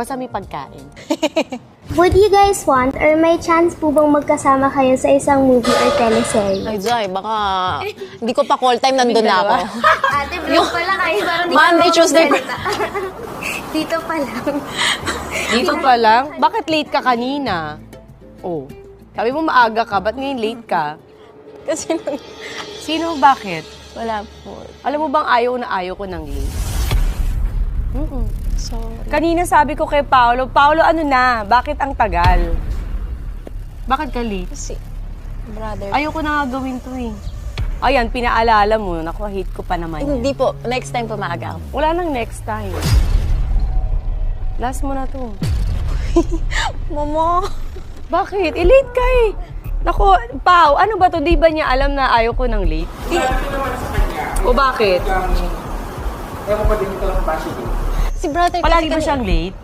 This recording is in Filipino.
Basta may pagkain. Would you guys want or may chance po bang magkasama kayo sa isang movie or teleserye? Ay, Jai, baka hindi ko pa call time, nandun na ako. Ate, vlog pala kayo. Parang di Monday, ka Tuesday. Dito pa lang. Dito pa lang? Bakit late ka kanina? Oh, sabi mo maaga ka, ba't ngayon late ka? Kasi Sino, bakit? wala po. Alam mo bang ayaw ko ng late? Sorry. Kanina sabi ko kay Paolo, ano na, bakit ang tagal? Bakit ka late? Kasi, brother. Ayoko na nga gawin to eh. Ayan, pinaalala mo, naku, hate ko pa naman yan. Hindi po. Next time po maaga ako. Wala nang next time. Last mo na to. Mama! Bakit? Late ka eh. Naku, Pao, ano ba to? Di ba niya alam na ayaw ko ng late? O bakit? Ewan ko din ito ang passion. Si brother Palagi ba kasi siyang late?